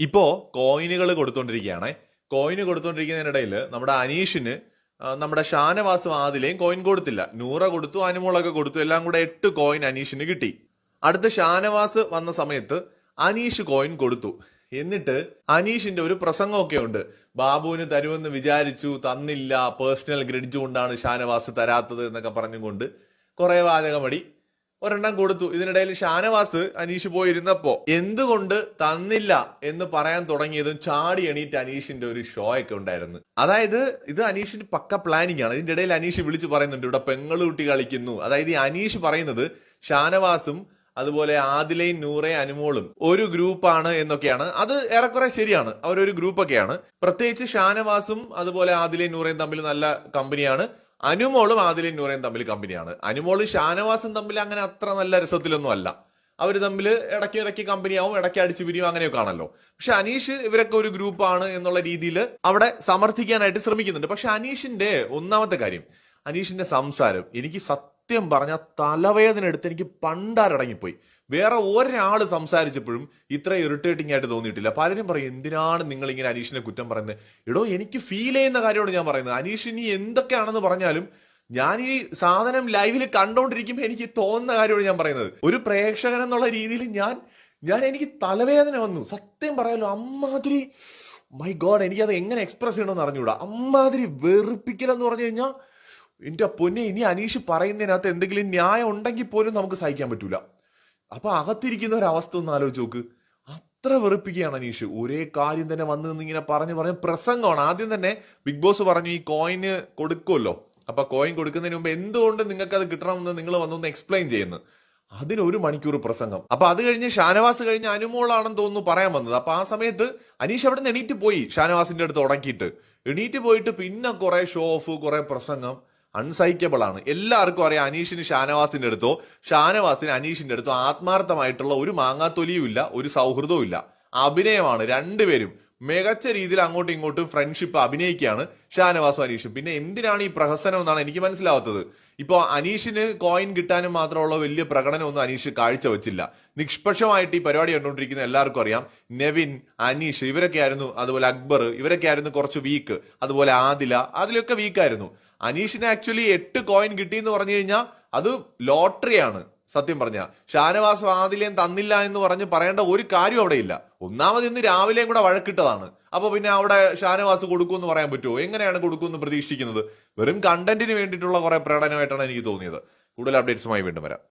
ഇപ്പോ കോയിനുകൾ കൊടുത്തോണ്ടിരിക്കുകയാണേ. കോയിന് കൊടുത്തോണ്ടിരിക്കുന്നതിനിടയിൽ നമ്മുടെ അനീഷിന് നമ്മുടെ ഷാനവാസും ആദിലയും കോയിൻ കൊടുത്തില്ല. നൂറ കൊടുത്തു, അനുമോളൊക്കെ കൊടുത്തു. എല്ലാം കൂടെ 8 കോയിൻ അനീഷിന് കിട്ടി. അടുത്ത് ഷാനവാസ് വന്ന സമയത്ത് അനീഷ് കോയിൻ കൊടുത്തു. എന്നിട്ട് അനീഷിന്റെ ഒരു പ്രസംഗമൊക്കെ ഉണ്ട്. ബാബുവിന് തരുമെന്ന് വിചാരിച്ചു, തന്നില്ല, പേഴ്സണൽ ഗ്രഡ്ജ് കൊണ്ടാണ് ഷാനവാസ് തരാത്തത് എന്നൊക്കെ പറഞ്ഞുകൊണ്ട് കുറെ വാചകമടി ഒരെണ്ണം കൊടുത്തു. ഇതിനിടയിൽ ഷാനവാസ് അനീഷ് പോയിരുന്നപ്പോ എന്തുകൊണ്ട് തന്നില്ല എന്ന് പറയാൻ തുടങ്ങിയതും ചാടി എണീറ്റ് അനീഷിന്റെ ഒരു ഷോ ഒക്കെ ഉണ്ടായിരുന്നു. അതായത് ഇത് അനീഷിന്റെ പക്ക പ്ലാനിങ് ആണ്. ഇതിന്റെ ഇടയിൽ അനീഷ് വിളിച്ചു പറയുന്നുണ്ട് ഇവിടെ പെങ്ങളുട്ടി കളിക്കുന്നു. അതായത് ഈ അനീഷ് പറയുന്നത് ഷാനവാസും അതുപോലെ ആദിലയും നൂറയും അനുമോളും ഒരു ഗ്രൂപ്പാണ് എന്നൊക്കെയാണ്. അത് ഏറെക്കുറെ ശരിയാണ്, അവരൊരു ഗ്രൂപ്പൊക്കെയാണ്. പ്രത്യേകിച്ച് ഷാനവാസും അതുപോലെ ആദിലയും നൂറയും തമ്മിൽ നല്ല കമ്പനിയാണ്. അനുമോളും ആദിലയും നൂറയും തമ്മിൽ കമ്പനിയാണ്. അനുമോളും ഷാനവാസും തമ്മിൽ അങ്ങനെ അത്ര നല്ല രസത്തിലൊന്നും അല്ല. അവർ തമ്മിൽ ഇടയ്ക്ക് കമ്പനിയാവും, ഇടയ്ക്ക് അടിച്ചു പിരിയും, അങ്ങനെയൊക്കെ ആണല്ലോ. പക്ഷെ അനീഷ് ഇവരൊക്കെ ഒരു ഗ്രൂപ്പാണ് എന്നുള്ള രീതിയിൽ അവിടെ സമർത്ഥിക്കാനായിട്ട് ശ്രമിക്കുന്നുണ്ട്. പക്ഷെ അനീഷിന്റെ ഒന്നാമത്തെ കാര്യം, അനീഷിന്റെ സംസാരം എനിക്ക് സത്യം പറഞ്ഞ തലവേദന എടുത്ത് എനിക്ക് പണ്ടാരടങ്ങിപ്പോയി. വേറെ ഒരാൾ സംസാരിച്ചപ്പോഴും ഇത്ര ഇറിറ്റേറ്റിംഗ് ആയിട്ട് തോന്നിയിട്ടില്ല. പലരും പറയും എന്തിനാണ് നിങ്ങൾ ഇങ്ങനെ അനീഷിനെ കുറ്റം പറയുന്നത്. എടോ, എനിക്ക് ഫീൽ ചെയ്യുന്ന കാര്യമാണ് ഞാൻ പറയുന്നത്. അനീഷ് ഇനി എന്തൊക്കെയാണെന്ന് പറഞ്ഞാലും ഞാൻ ഈ സാധനം ലൈവിൽ കണ്ടോണ്ടിരിക്കുമ്പോൾ എനിക്ക് തോന്നുന്ന കാര്യമാണ് ഞാൻ പറയുന്നത്. ഒരു പ്രേക്ഷകൻ എന്നുള്ള രീതിയിൽ ഞാൻ എനിക്ക് തലവേദന വന്നു സത്യം പറയാലോ. അമ്മാതിരി മൈ ഗോഡ്, എനിക്കത് എങ്ങനെ എക്സ്പ്രസ് ചെയ്യണമെന്ന് അറിഞ്ഞുകൂടാ. അമ്മാതിരി വെറുപ്പിക്കലെന്ന് പറഞ്ഞു കഴിഞ്ഞാൽ എന്റെ പൊന്നെ, ഇനി അനീഷ് പറയുന്നതിനകത്ത് എന്തെങ്കിലും ന്യായം ഉണ്ടെങ്കിൽ പോലും നമുക്ക് സഹിക്കാൻ പറ്റൂല. അപ്പൊ അകത്തിരിക്കുന്ന ഒരു അവസ്ഥ ഒന്ന് ആലോചിച്ച് നോക്ക്. അത്ര വെറുപ്പിക്കുകയാണ് അനീഷ്. ഒരേ കാര്യം തന്നെ വന്ന് നിന്നിങ്ങനെ പറഞ്ഞ് പ്രസംഗമാണ്. ആദ്യം തന്നെ ബിഗ് ബോസ് പറഞ്ഞു ഈ കോയിന് കൊടുക്കുമല്ലോ, അപ്പൊ കോയിൻ കൊടുക്കുന്നതിന് മുമ്പ് എന്തുകൊണ്ട് നിങ്ങൾക്ക് അത് കിട്ടണമെന്ന് നിങ്ങൾ വന്നൊന്ന് എക്സ്പ്ലെയിൻ ചെയ്യുന്നു. അതിന് 1 മണിക്കൂർ പ്രസംഗം. അപ്പൊ അത് കഴിഞ്ഞ് ഷാനവാസ് കഴിഞ്ഞ് അനുമോളാണെന്ന് തോന്നുന്നു പറയാൻ വന്നത്. അപ്പൊ ആ സമയത്ത് അനീഷ് അവിടെ നിന്ന് എണീറ്റ് പോയി, ഷാനവാസിന്റെ അടുത്ത് ഉടക്കിയിട്ട് എണീറ്റ് പോയിട്ട് പിന്നെ കുറെ ഷോ ഓഫ്, കുറെ പ്രസംഗം. അൺസൈക്കബിൾ ആണ്. എല്ലാവർക്കും അറിയാം അനീഷിന് ഷാനവാസിന്റെ അടുത്തോ ഷാനവാസിന് അനീഷിന്റെ അടുത്തോ ആത്മാർത്ഥമായിട്ടുള്ള ഒരു മാങ്ങാത്തൊലിയും ഇല്ല, ഒരു സൗഹൃദവും ഇല്ല. അഭിനയമാണ്. രണ്ടുപേരും മികച്ച രീതിയിൽ അങ്ങോട്ടും ഇങ്ങോട്ടും ഫ്രണ്ട്ഷിപ്പ് അഭിനയിക്കുകയാണ് ഷാനവാസും അനീഷും. പിന്നെ എന്തിനാണ് ഈ പ്രഹസനം എന്നാണ് എനിക്ക് മനസ്സിലാവാത്തത്. ഇപ്പൊ അനീഷിന് കോയിൻ കിട്ടാനും മാത്രമുള്ള വലിയ പ്രകടനമൊന്നും അനീഷ് കാഴ്ചവെച്ചില്ല. നിഷ്പക്ഷമായിട്ട് ഈ പരിപാടി കണ്ടുകൊണ്ടിരിക്കുന്ന എല്ലാവർക്കും അറിയാം നെവിൻ, അനീഷ് ഇവരൊക്കെ ആയിരുന്നു, അതുപോലെ അക്ബർ ഇവരൊക്കെ ആയിരുന്നു കുറച്ച് വീക്ക്, അതുപോലെ അതിലൊക്കെ വീക്കായിരുന്നു. അനീഷിന് ആക്ച്വലി 8 കോയിൻ കിട്ടി എന്ന് പറഞ്ഞു കഴിഞ്ഞാൽ അത് ലോട്ടറിയാണ് സത്യം പറഞ്ഞ. ഷാനവാസ് ആദിലേയും തന്നില്ല എന്ന് പറയേണ്ട ഒരു കാര്യം അവിടെ ഇല്ല. ഒന്നാമത് ഇന്ന് രാവിലെയും കൂടെ വഴക്കിട്ടതാണ്. അപ്പൊ പിന്നെ അവിടെ ഷാനവാസ് കൊടുക്കുമെന്ന് പറയാൻ പറ്റുമോ? എങ്ങനെയാണ് കൊടുക്കുമെന്ന് പ്രതീക്ഷിക്കുന്നത്? വെറും കണ്ടന്റിന് വേണ്ടിയിട്ടുള്ള കുറെ പ്രകടനമായിട്ടാണ് എനിക്ക് തോന്നിയത്. കൂടുതൽ അപ്ഡേറ്റ്സുമായി വീണ്ടും വരാം.